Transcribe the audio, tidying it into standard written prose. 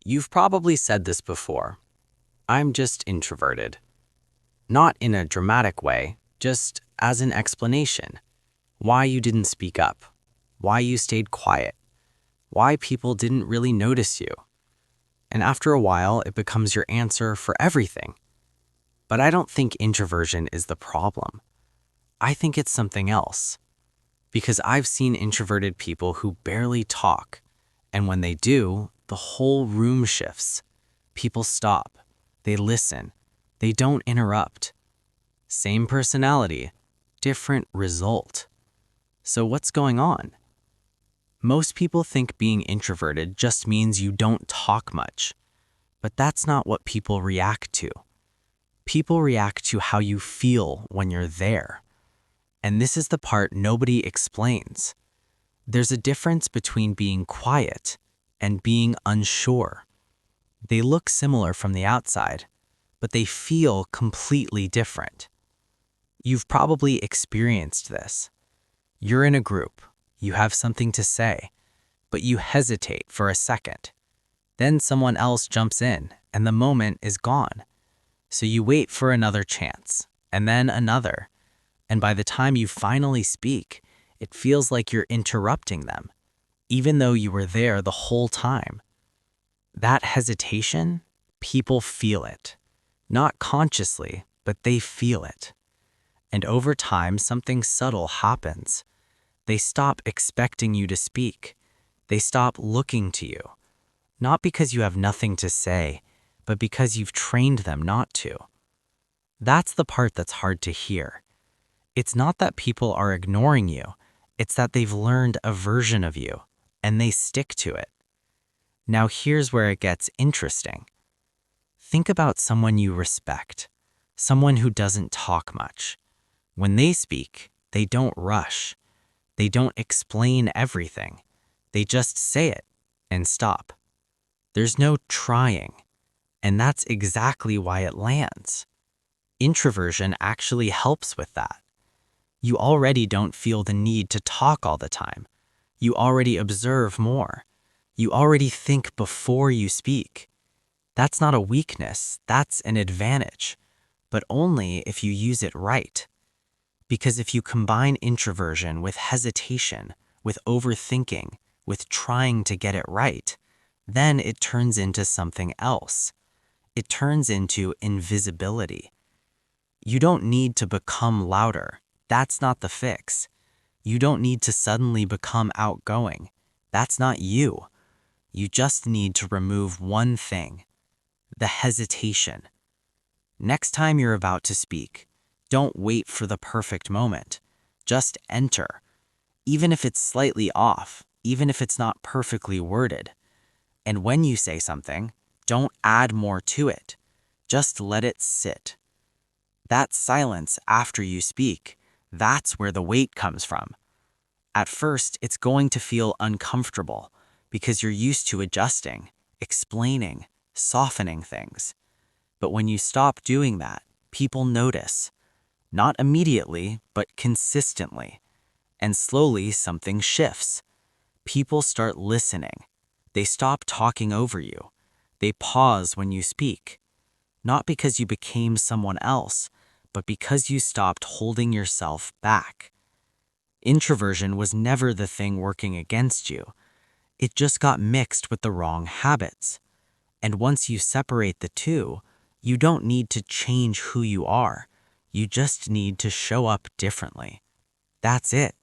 You've probably said this before. I'm just introverted. Not in a dramatic way, just as an explanation. Why you didn't speak up. Why you stayed quiet. Why people didn't really notice you. And after a while, it becomes your answer for everything. But I don't think introversion is the problem. I think it's something else. Because I've seen introverted people who barely talk, and when they do, the whole room shifts. People stop. They listen. They don't interrupt. Same personality, different result. So what's going on? Most people think being introverted just means you don't talk much. But that's not what people react to. People react to how you feel when you're there. And this is the part nobody explains. There's a difference between being quiet and being unsure. They look similar from the outside, but they feel completely different. You've probably experienced this. You're in a group, you have something to say, but you hesitate for a second. Then someone else jumps in, and the moment is gone. So you wait for another chance, and then another. And by the time you finally speak, it feels like you're interrupting them, even though you were there the whole time. That hesitation, people feel it. Not consciously, but they feel it. And over time, something subtle happens. They stop expecting you to speak. They stop looking to you. Not because you have nothing to say, but because you've trained them not to. That's the part that's hard to hear. It's not that people are ignoring you, it's that they've learned a version of you, and they stick to it. Now here's where it gets interesting. Think about someone you respect, someone who doesn't talk much. When they speak, they don't rush. They don't explain everything. They just say it and stop. There's no trying, and that's exactly why it lands. Introversion actually helps with that. You already don't feel the need to talk all the time. You already observe more. You already think before you speak. That's not a weakness, that's an advantage, but only if you use it right. Because if you combine introversion with hesitation, with overthinking, with trying to get it right, then it turns into something else. It turns into invisibility. You don't need to become louder. That's not the fix. You don't need to suddenly become outgoing. That's not you. You just need to remove one thing: the hesitation. Next time you're about to speak, don't wait for the perfect moment. Just enter. Even if it's slightly off, even if it's not perfectly worded. And when you say something, don't add more to it. Just let it sit. That silence after you speak, that's where the weight comes from. At first, it's going to feel uncomfortable because you're used to adjusting, explaining, softening things. But when you stop doing that, people notice. Not immediately, but consistently. And slowly something shifts. People start listening. They stop talking over you. They pause when you speak. Not because you became someone else, but because you stopped holding yourself back. Introversion was never the thing working against you. It just got mixed with the wrong habits. And once you separate the two, you don't need to change who you are. You just need to show up differently. That's it.